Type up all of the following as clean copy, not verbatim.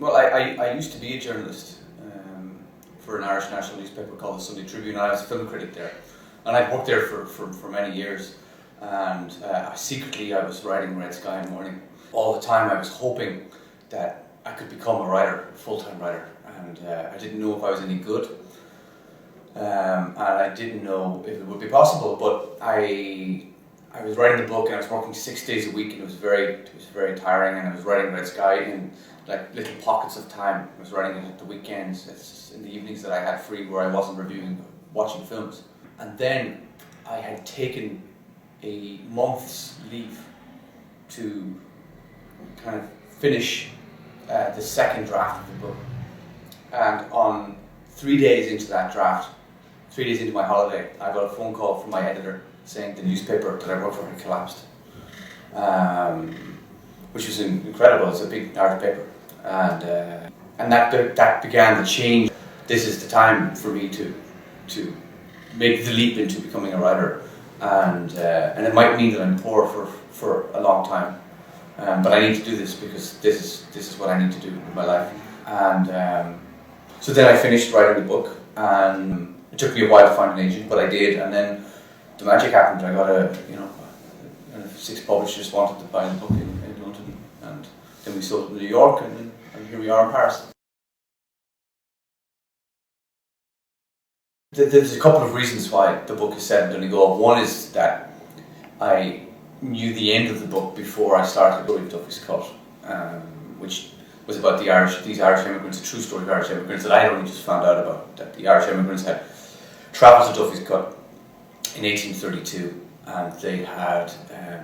Well, I used to be a journalist for an Irish national newspaper called the Sunday Tribune. I was a film critic there, and I'd worked there for many years. And secretly, I was writing Red Sky in the Morning. All the time, I was hoping that I could become a writer, a full-time writer, and I didn't know if I was any good, and I didn't know if it would be possible. But I was writing the book, and I was working 6 days a week, and it was very tiring. And I was writing Red Sky in like little pockets of time. I was writing it at the weekends, it's in the evenings that I had free, where I wasn't watching films. And then I had taken a month's leave to kind of finish the second draft of the book. And on 3 days into that draft, 3 days into my holiday, I got a phone call from my editor saying the newspaper that I worked for had collapsed, which was incredible. It's a big Irish paper, and that began the change. This is the time for me to make the leap into becoming a writer, and it might mean that I'm poor for a long time, but I need to do this because this is what I need to do in my life. And so then I finished writing the book, and it took me a while to find an agent, but I did. And then the magic happened. I got 6 publishers wanted to buy the book in London, and then we sold it in New York, and here we are in Paris. There's a couple of reasons why the book is set in Donegal. One is that I knew the end of the book before I started going to Duffy's Cut, which was about these Irish immigrants, a true story of Irish immigrants that I had only just found out about, that the Irish immigrants had travelled to Duffy's Cut in 1832, and they had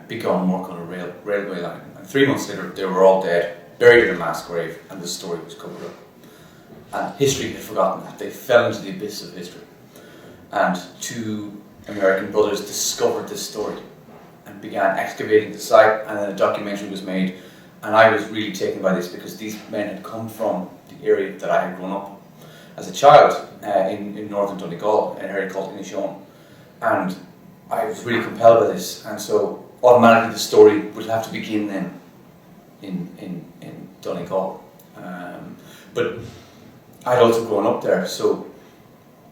begun work on a railway line. And 3 months later, they were all dead, buried in a mass grave, and the story was covered up. And history had forgotten that. They fell into the abyss of history. And 2 American brothers discovered this story and began excavating the site, and then a documentary was made. And I was really taken by this because these men had come from the area that I had grown up as a child in northern Donegal, an area called Inishowen. And I was really compelled by this, and so automatically the story would have to begin then in Donegal. But I'd also grown up there, so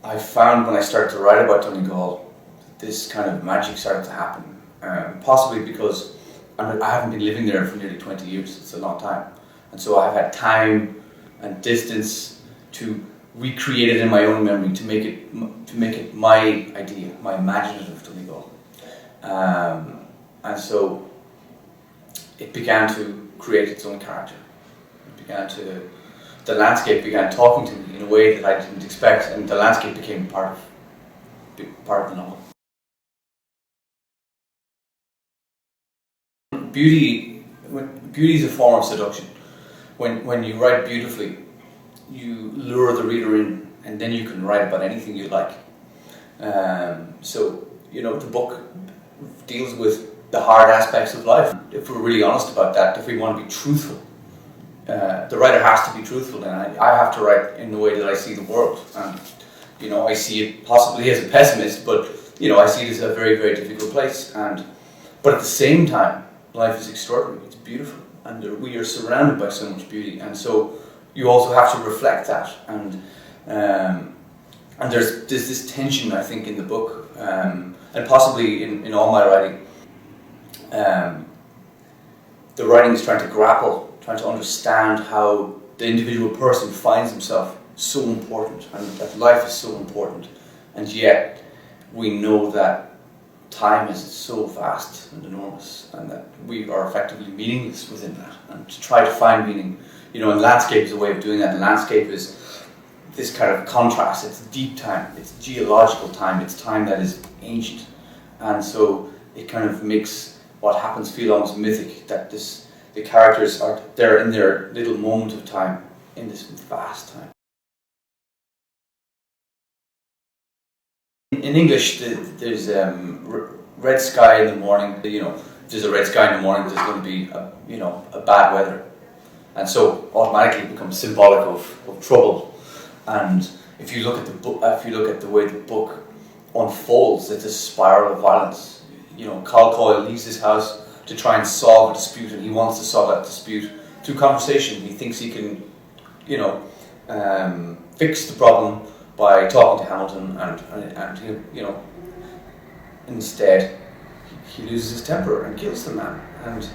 I found when I started to write about Donegal, this kind of magic started to happen. Possibly because I haven't been living there for nearly 20 years, it's a long time. And so I've had time and distance to recreate it in my own memory, to make it my idea, my imaginative Donegal. And so it began to create its own character. The landscape began talking to me in a way that I didn't expect, and the landscape became part of the novel. Beauty is a form of seduction. When you write beautifully, you lure the reader in, and then you can write about anything you like. So the book deals with the hard aspects of life. If we're really honest about that, if we want to be truthful, the writer has to be truthful, and I have to write in the way that I see the world. And I see it possibly as a pessimist, but I see it as a very, very difficult place. But at the same time, life is extraordinary. It's beautiful, and we are surrounded by so much beauty. And so you also have to reflect that. And there's this tension, I think, in the book, and possibly in all my writing. The writing is trying to understand how the individual person finds himself so important, and that life is so important, and yet we know that time is so vast and enormous, and that we are effectively meaningless within that. And to try to find meaning, and landscape is a way of doing that. And landscape is this kind of contrast. It's deep time, it's geological time, it's time that is ancient, and so it kind of makes what happens feel almost mythic, that the characters are there in their little moment of time in this vast time. In English, there's red sky in the morning. If there's a red sky in the morning, there's going to be a bad weather, and so automatically it becomes symbolic of trouble. And if you look at the way the book unfolds, it's a spiral of violence. Carl Coyle leaves his house to try and solve a dispute, and he wants to solve that dispute through conversation. He thinks he can fix the problem by talking to Hamilton, and instead he loses his temper and kills the man, and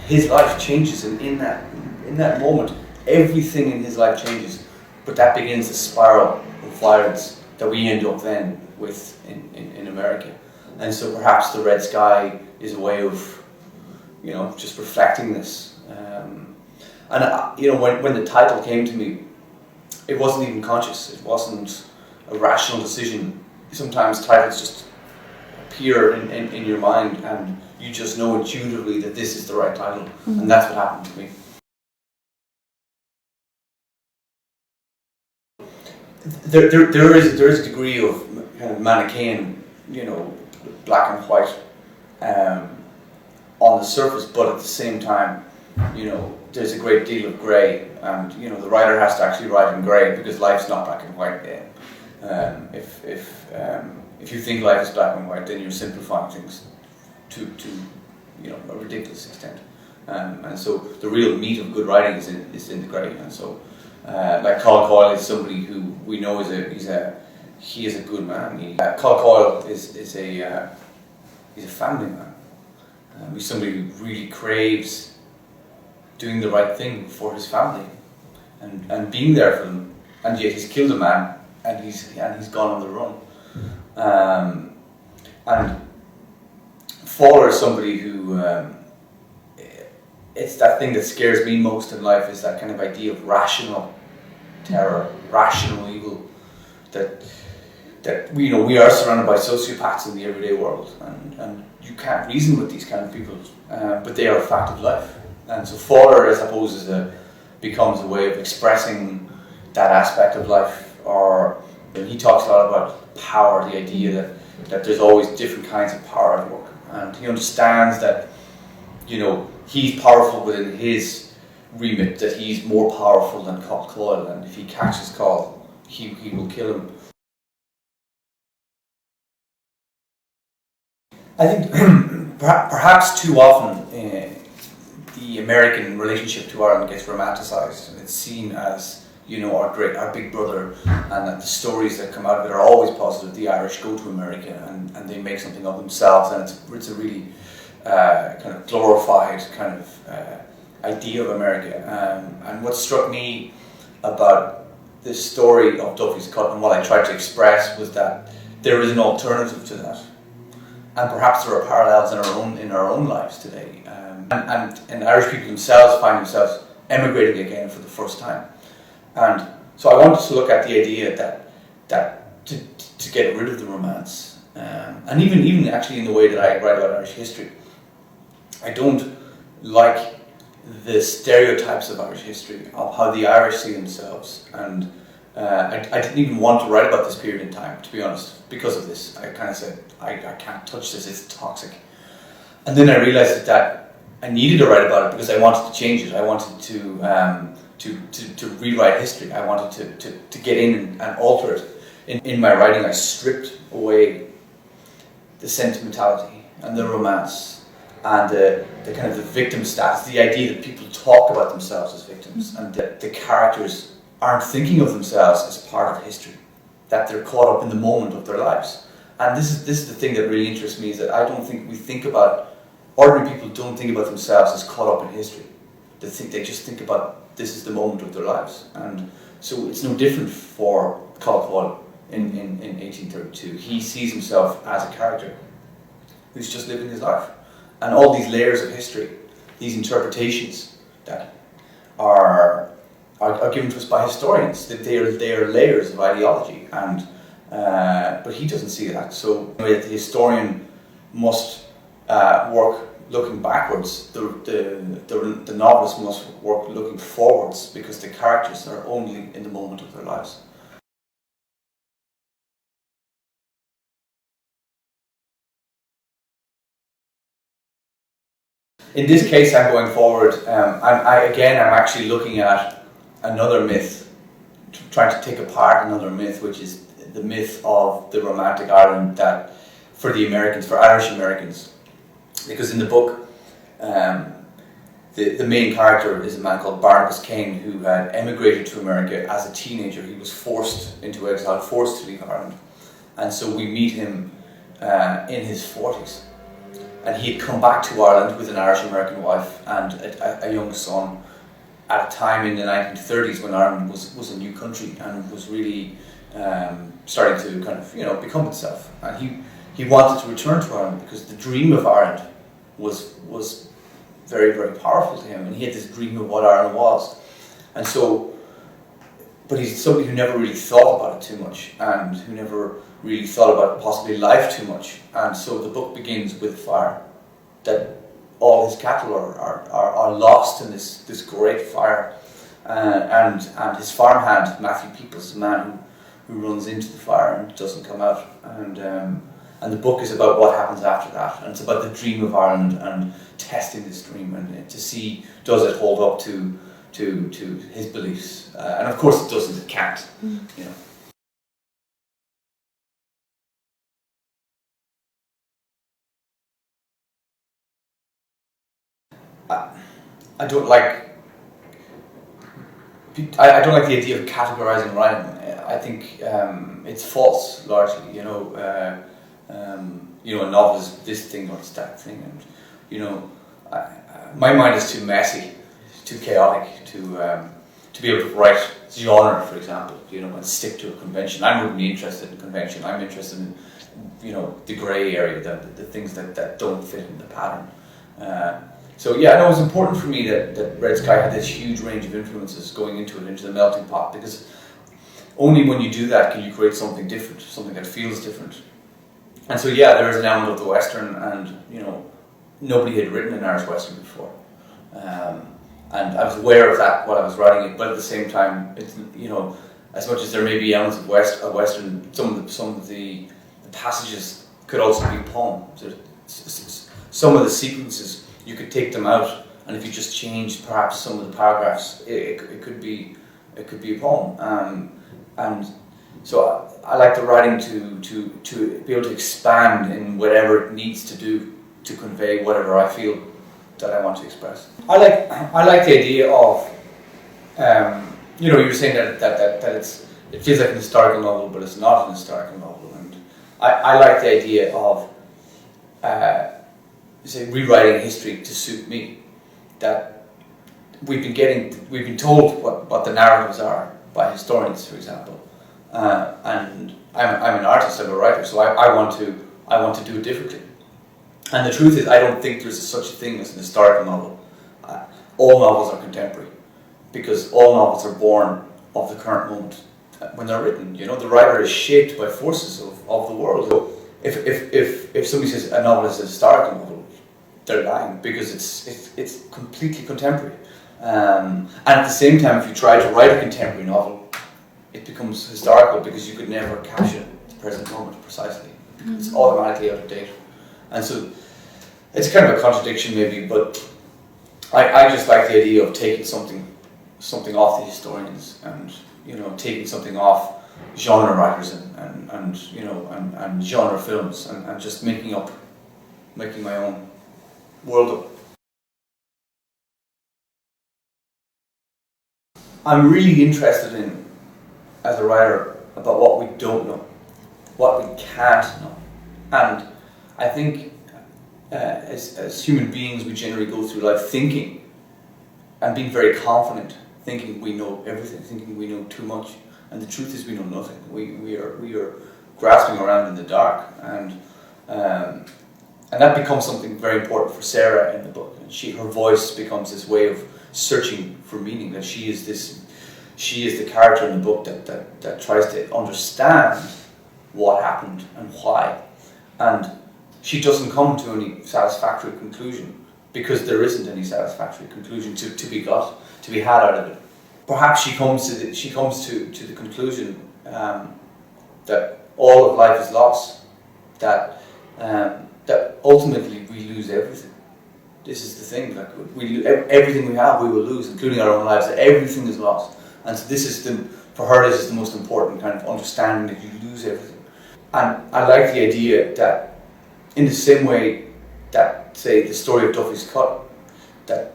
his life changes in that moment. Everything in his life changes, but that begins a spiral of violence that we end up then with in America. And so perhaps the red sky is a way of just reflecting this. When the title came to me, it wasn't even conscious. It wasn't a rational decision. Sometimes titles just appear in your mind, and you just know intuitively that this is the right title. Mm-hmm. And that's what happened to me. There is a degree of kind of Manichaean, black and white on the surface, but at the same time, there's a great deal of grey, and the writer has to actually write in grey because life's not black and white. If you think life is black and white, then you're simplifying things to a ridiculous extent. And so the real meat of good writing is in the grey. And so like Colin Coyle is somebody who we know is a good man. Colin Coyle is a family man. He's somebody who really craves doing the right thing for his family and being there for them. And yet he's killed a man and he's gone on the run. And Fowler is somebody who it's that thing that scares me most in life, is that kind of idea of rational terror, rational evil, that we are surrounded by sociopaths in the everyday world, and you can't reason with these kind of people, but they are a fact of life. And so Fowler, I suppose, becomes a way of expressing that aspect of life. Or he talks a lot about power, the idea that there's always different kinds of power at work, and he understands that he's powerful within his remit, that he's more powerful than Coyle, and if he catches Coyle, he will kill him. I think perhaps too often the American relationship to Ireland gets romanticised, and it's seen as our big brother, and that the stories that come out of it are always positive. The Irish go to America and they make something of themselves, and it's a really kind of glorified kind of idea of America. And what struck me about this story of Duffy's Cut, and what I tried to express, was that there is an alternative to that, and perhaps there are parallels in our own lives today. And Irish people themselves find themselves emigrating again for the first time. And so I wanted to look at the idea that to get rid of the romance, and even actually in the way that I write about Irish history, I don't like the stereotypes of Irish history, of how the Irish see themselves, and I didn't even want to write about this period in time, to be honest, because of this. I kind of said, I can't touch this, it's toxic. And then I realised that I needed to write about it because I wanted to change it. I wanted to rewrite history. I wanted to get in and alter it. In my writing, I stripped away the sentimentality and the romance and the kind of the victim status, the idea that people talk about themselves as victims, and that the characters aren't thinking of themselves as part of history, that they're caught up in the moment of their lives. And this is the thing that really interests me, is that I don't think we think about, ordinary people don't think about themselves as caught up in history. They just think about, this is the moment of their lives. And so it's no different for Colin Coyle in 1832. He sees himself as a character who's just living his life. And all these layers of history, these interpretations that are given to us by historians, that they are layers of ideology, and but he doesn't see that. So the historian must work looking backwards. The novelist must work looking forwards, because the characters are only in the moment of their lives. In this case, I'm going forward. I'm actually looking at another myth, trying to take apart another myth, which is the myth of the romantic Ireland that for the Americans, for Irish Americans. Because in the book, the main character is a man called Barnabas Kane, who had emigrated to America as a teenager. He was forced into exile, forced to leave Ireland. And so we meet him in his 40s. And he had come back to Ireland with an Irish American wife and a young son at a time in the 1930s when Ireland was a new country and was really starting to kind of, become itself. And he wanted to return to Ireland because the dream of Ireland was very, very powerful to him, and he had this dream of what Ireland was. And so, but he's somebody who never really thought about it too much, and who never really thought about possibly life too much. And so the book begins with fire, that all his cattle are lost in this great fire, and his farmhand Matthew Peoples, the man who runs into the fire and doesn't come out. And the book is about what happens after that, and it's about the dream of Ireland and testing this dream and to see, does it hold up to his beliefs, and of course it doesn't, it can't. I don't like I don't like the idea of categorizing writing. I think it's false largely. A novel is this thing or it's that thing, and my mind is too messy, too chaotic to be able to write genre, for example, and stick to a convention. I'm not really interested in convention. I'm interested in the grey area, the things that don't fit in the pattern. So yeah, it was important for me that Red Sky had this huge range of influences going into the melting pot, because only when you do that can you create something different, something that feels different. And so yeah, there is an element of the Western, and nobody had written an Irish Western before. And I was aware of that while I was writing it, but at the same time, it's, as much as there may be elements of Western, some of the passages could also be poems. Some of the sequences, you could take them out, and if you just changed perhaps some of the paragraphs, it could be a poem. And so I like the writing to be able to expand in whatever it needs to do to convey whatever I feel that I want to express. I like the idea of, you were saying that it feels like an historical novel, but it's not an historical novel, and I like the idea of rewriting history to suit me. That we've been told what the narratives are by historians, for example, and I'm an artist, I'm a writer, so I want to do it differently. And the truth is, I don't think there's such a thing as an historical novel. All novels are contemporary, because all novels are born of the current moment when they're written. The writer is shaped by forces of the world. So if somebody says a novel is a historical novel, they're lying, because it's completely contemporary. And at the same time, if you try to write a contemporary novel, it becomes historical, because you could never capture the present moment precisely. It's automatically out of date. And so it's kind of a contradiction maybe, but I just like the idea of taking something off the historians, and taking something off genre writers and genre films, and just making my own world up. I'm really interested in, as a writer, about what we don't know, what we can't know. And I think as human beings, we generally go through life thinking and being very confident, thinking we know everything, thinking we know too much. And the truth is, we know nothing. We are grasping around in the dark, and that becomes something very important for Sarah in the book. And her voice becomes this way of searching for meaning. That she is the character in the book that tries to understand what happened and why. And she doesn't come to any satisfactory conclusion, because there isn't any satisfactory conclusion to be had out of it. Perhaps she comes to the conclusion that all of life is loss, that ultimately we lose everything. This is the thing, like everything we have, we will lose, including our own lives. That everything is lost, and so this is the most important kind of understanding, that you lose everything. And I like the idea that, in the same way that, say, the story of Duffy's Cut, that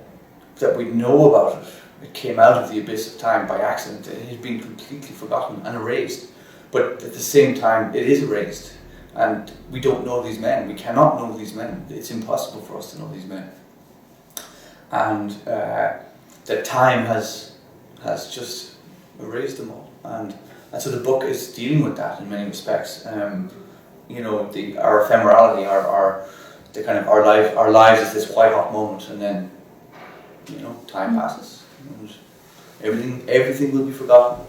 that we know about it. It came out of the abyss of time by accident. It had been completely forgotten and erased. But at the same time, it is erased. And we don't know these men. We cannot know these men. It's impossible for us to know these men. And that time has just erased them all. And so the book is dealing with that in many respects. You know, our ephemerality, our lives is this white hot moment, and then, you know, time passes, and everything will be forgotten.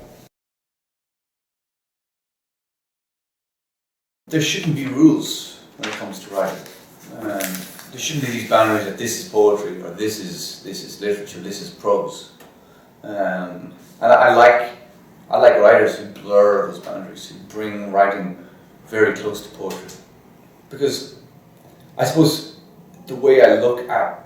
There shouldn't be rules when it comes to writing. There shouldn't be these boundaries that this is poetry, or this is literature, this is prose. And I like writers who blur those boundaries, who bring writing very close to poetry. Because I suppose the way I look at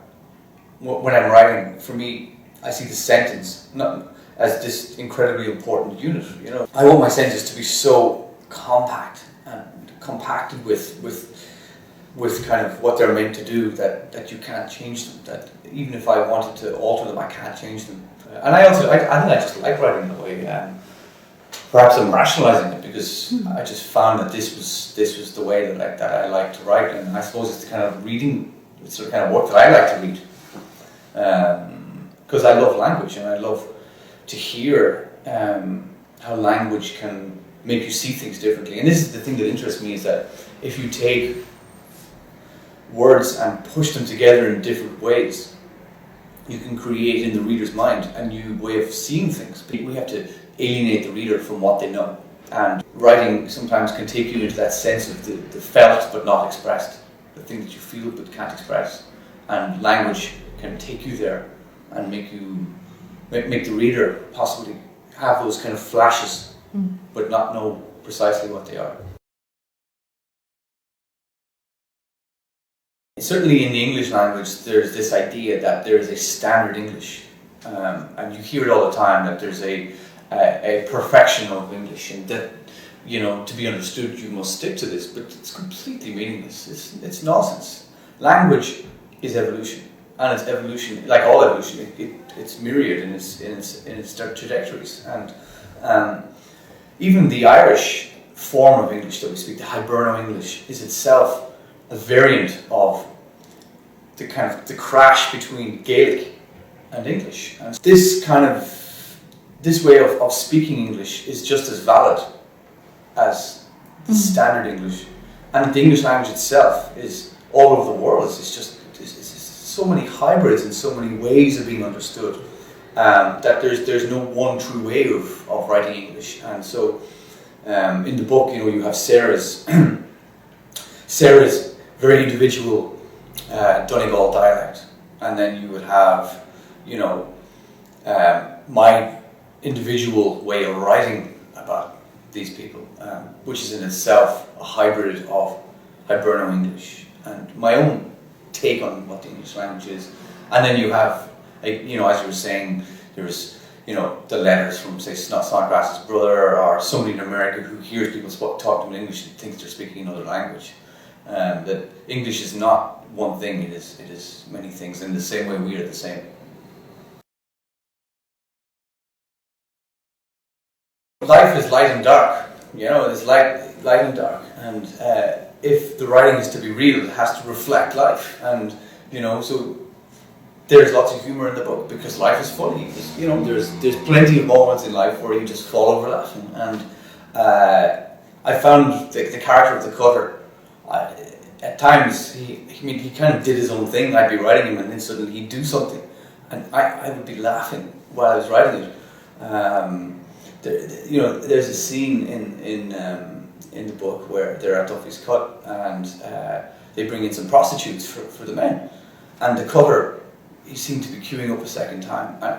when I'm writing, for me, I see the sentence not as this incredibly important unit. You know, I want my sentences to be so compact and compacted with kind of what they're meant to do that you can't change them. That even if I wanted to alter them, I can't change them. And I think I just like writing that way. Perhaps I'm rationalising it because I just found that this was the way that I like to write, and I suppose it's the kind of reading, it's the kind of work that I like to read. Because I love language, and I love to hear how language can make you see things differently. And this is the thing that interests me, is that if you take words and push them together in different ways, you can create in the reader's mind a new way of seeing things. We have to alienate the reader from what they know. And writing sometimes can take you into that sense of the felt but not expressed, the thing that you feel but can't express. And language can take you there and make the reader possibly have those kind of flashes, but not know precisely what they are. Certainly in the English language, there's this idea that there is a standard English, and you hear it all the time, that there's a perfection of English, and that, you know, to be understood you must stick to this, but it's completely meaningless. It's nonsense. Language is evolution, and it's evolution, like all evolution, it's myriad in its trajectories. And even the Irish form of English that we speak, the Hiberno English, is itself a variant of the crash between Gaelic and English. And this way of speaking English is just as valid as the standard English. And the English language itself is all over the world. It's so many hybrids and so many ways of being understood, that there's no one true way of writing English. And so in the book, you know, you have Sarah's very individual Donegal dialect, and then you would have, you know, my individual way of writing about these people, which is in itself a hybrid of Hiberno English and my own take on what the English language is. And then you have, you know, as you were saying, there's, you know, the letters from, say, Snodgrass's brother, or somebody in America who hears people talk to them in English and thinks they're speaking another language. That English is not one thing; it is many things. In the same way, we are the same. Life is light and dark. You know, it's light and dark. And if the writing is to be real, it has to reflect life. And, you know, so there's lots of humour in the book because life is funny. You know, there's plenty of moments in life where you just fall over laughing. And I found the character of the cutter. At times, he kind of did his own thing. I'd be writing him, and then suddenly he'd do something, and I would be laughing while I was writing it. You know, there's a scene in the book where they're at Duffy's Cut, and they bring in some prostitutes for the men, and the cutter, he seemed to be queuing up a second time, and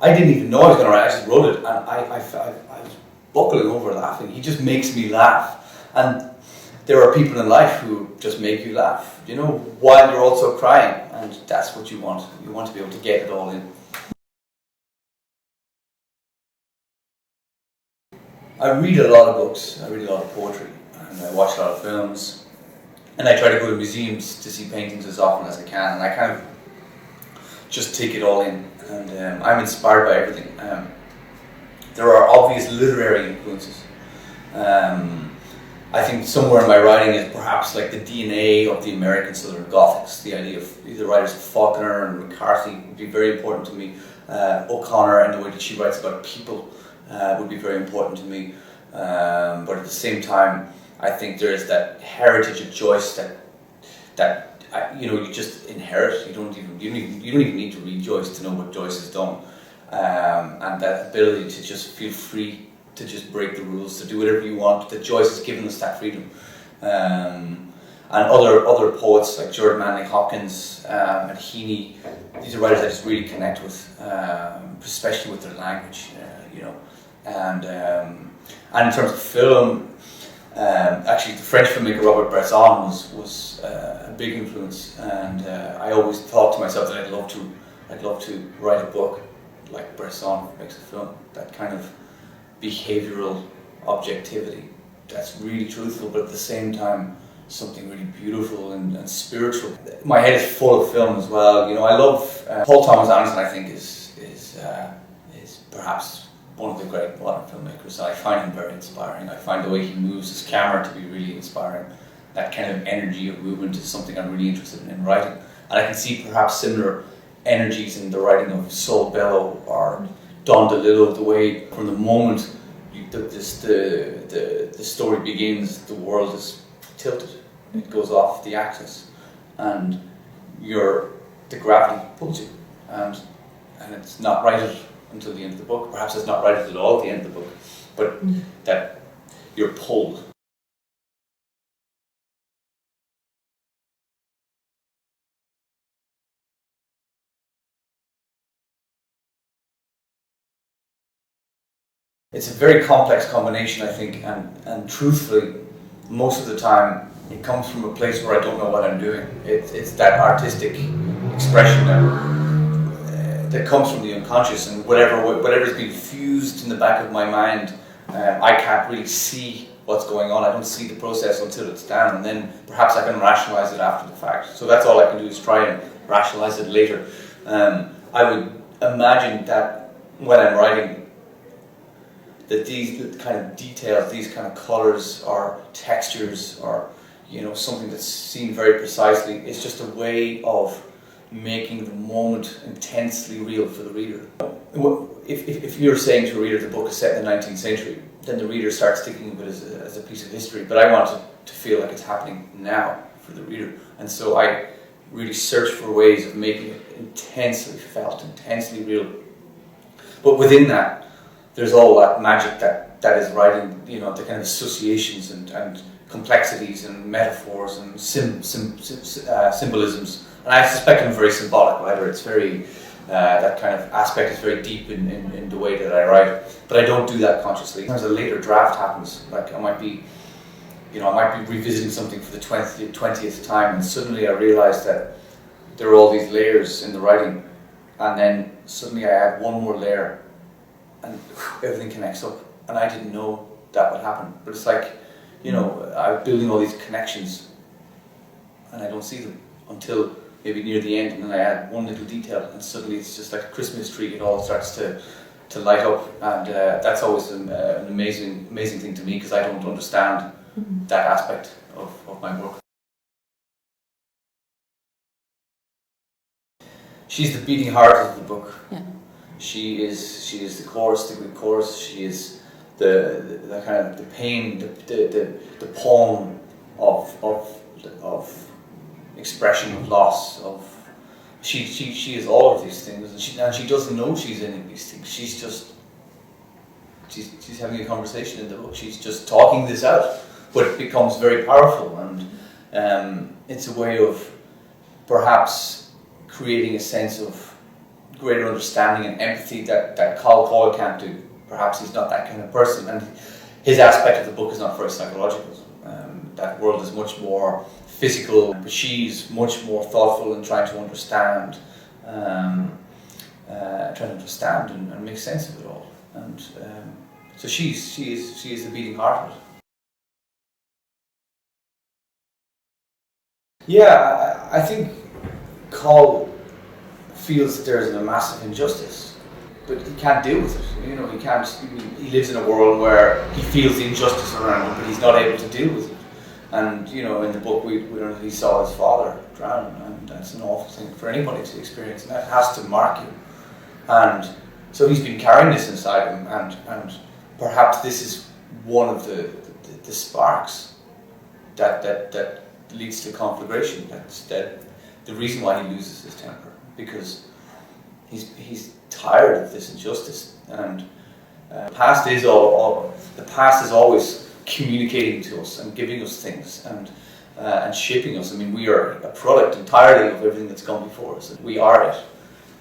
I didn't even know I was going to write. I just wrote it, and I was buckling over laughing. He just makes me laugh, and there are people in life who just make you laugh, you know, while you're also crying, and that's what you want. You want to be able to get it all in. I read a lot of books, I read a lot of poetry, and I watch a lot of films, and I try to go to museums to see paintings as often as I can, and I kind of just take it all in, and I'm inspired by everything. There are obvious literary influences. I think somewhere in my writing is perhaps like the DNA of the American Southern Gothics. The idea of the writers of Faulkner and McCarthy would be very important to me. O'Connor and the way that she writes about people would be very important to me. But at the same time, I think there is that heritage of Joyce that you just inherit. You don't even need to read Joyce to know what Joyce has done, and that ability to just feel free to just break the rules, to do whatever you want. That Joyce has given us that freedom, and other poets like Jordan Manley Hopkins and Heaney. These are writers I just really connect with, especially with their language, and in terms of film. Actually, the French filmmaker Robert Bresson was a big influence, and I always thought to myself that I'd love to write a book like Bresson makes a film. That kind of behavioural objectivity that's really truthful, but at the same time something really beautiful and spiritual. My head is full of film as well. I love Paul Thomas Anderson. I think is perhaps one of the great modern filmmakers. I find him very inspiring. I find the way he moves his camera to be really inspiring. That kind of energy of movement is something I'm really interested in writing. And I can see perhaps similar energies in the writing of Saul Bellow or Don DeLillo, the way from the moment the story begins, the world is tilted. It goes off the axis and the gravity pulls you. And it's not righted until the end of the book. Perhaps it's not righted at all at the end of the book, but that you're pulled. It's a very complex combination, I think, and truthfully, most of the time, it comes from a place where I don't know what I'm doing. It's that artistic expression that comes from the unconscious, and whatever's been fused in the back of my mind, I can't really see what's going on. I don't see the process until it's done, and then perhaps I can rationalize it after the fact. So that's all I can do is try and rationalize it later. I would imagine that when I'm writing, that these kind of details, these kind of colors or textures or something that's seen very precisely, it's just a way of making the moment intensely real for the reader. If you're saying to a reader the book is set in the 19th century, then the reader starts thinking of it as a piece of history. But I want it to feel like it's happening now for the reader. And so I really search for ways of making it intensely felt, intensely real. But within that, there's all that magic that is writing, the kind of associations and complexities and metaphors and symbolisms. And I suspect I'm very symbolic writer. It's very, that kind of aspect is very deep in the way that I write. But I don't do that consciously. Sometimes a later draft happens. Like I might be revisiting something for the 20th time, and suddenly I realize that there are all these layers in the writing, and then suddenly I add one more layer, and everything connects up. And I didn't know that would happen. But it's like, I'm building all these connections, and I don't see them until maybe near the end, and then I add one little detail, and suddenly it's just like a Christmas tree. It all starts to light up, and that's always an amazing thing to me, because I don't understand that aspect of my work. She's the beating heart of the book. Yeah. She is the chorus, the Greek chorus. She is the kind of the pain, the poem of expression of loss. She is all of these things, and she doesn't know she's any of these things. She's having a conversation in the book. She's just talking this out, but it becomes very powerful, and it's a way of perhaps creating a sense of greater understanding and empathy that Carl Coyle can't do. Perhaps he's not that kind of person, and his aspect of the book is not very psychological. That world is much more physical, but she's much more thoughtful in trying to understand, and make sense of it all. And so she is the beating heart of it. Yeah, I think Carl feels that there's a massive injustice, but he can't deal with it. You know, he can't. He lives in a world where he feels the injustice around him, but he's not able to deal with it. And you know, in the book, we learn that he saw his father drown, and that's an awful thing for anybody to experience, and that has to mark you. And so he's been carrying this inside him, and perhaps this is one of the sparks that leads to conflagration. That's the reason why he loses his temper, because he's tired of this injustice. And the past is always communicating to us and giving us things and shaping us. I mean, we are a product entirely of everything that's gone before us. We are it,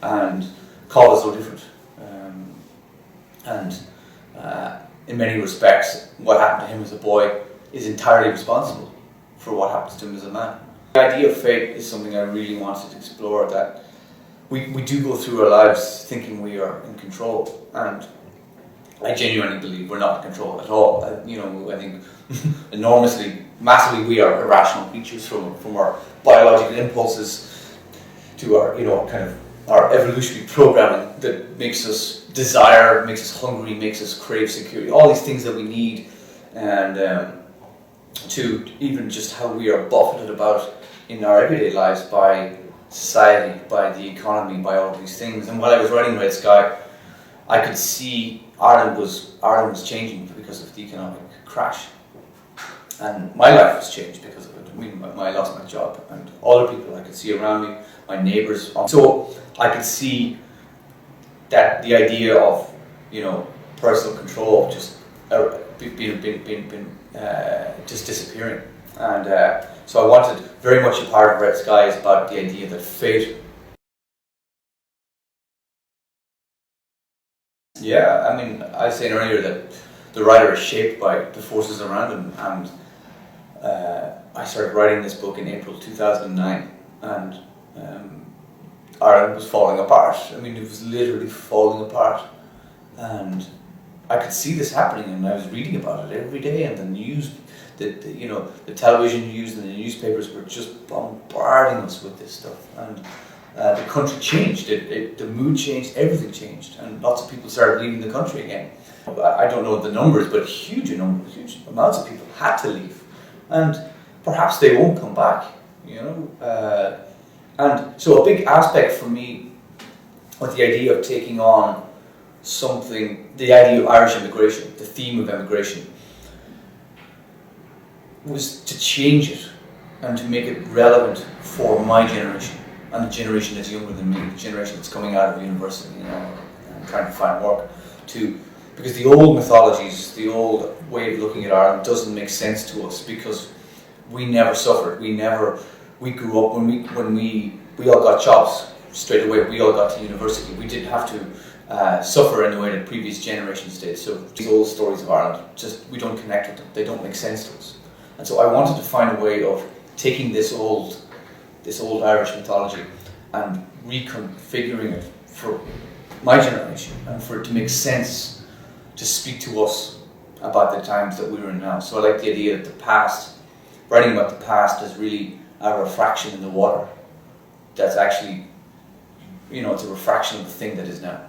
and Call is no different. In many respects, what happened to him as a boy is entirely responsible for what happens to him as a man. The idea of fate is something I really wanted to explore, that we do go through our lives thinking we are in control, and I genuinely believe we're not in control at all. I think enormously, massively, we are irrational creatures from our biological impulses to our, kind of our evolutionary programming that makes us desire, makes us hungry, makes us crave security, all these things that we need, and to even just how we are buffeted about in our everyday lives by society, by the economy, by all of these things. And while I was writing Red Sky, I could see Ireland was changing because of the economic crash, and my life was changed because of it. I mean, I lost my job, and other people I could see around me, my neighbours. So I could see that the idea of personal control just just disappearing, and so I wanted, very much a part of Red Sky is about the idea that fate. Yeah, I mean, I was saying earlier that the writer is shaped by the forces around him, and I started writing this book in April 2009, and Ireland was falling apart. I mean, it was literally falling apart, and I could see this happening, and I was reading about it every day, and the news, the television news and the newspapers were just bombarding us with this stuff, and the country changed. The mood changed, everything changed, and lots of people started leaving the country again. I don't know the numbers, but huge amounts of people had to leave, and perhaps they won't come back. And so a big aspect for me with the idea of taking on the idea of Irish immigration, the theme of immigration, was to change it and to make it relevant for my generation and the generation that's younger than me, the generation that's coming out of university, and trying to find work, because the old mythologies, the old way of looking at Ireland doesn't make sense to us, because we never suffered. We grew up when we all got jobs straight away. We all got to university. We didn't have to suffer in the way that previous generations did. So these old stories of Ireland, we don't connect with them. They don't make sense to us. And so I wanted to find a way of taking this old Irish mythology and reconfiguring it for my generation, and for it to make sense, to speak to us about the times that we're in now. So I like the idea that the past, writing about the past, is really a refraction in the water. That's actually, it's a refraction of the thing that is now.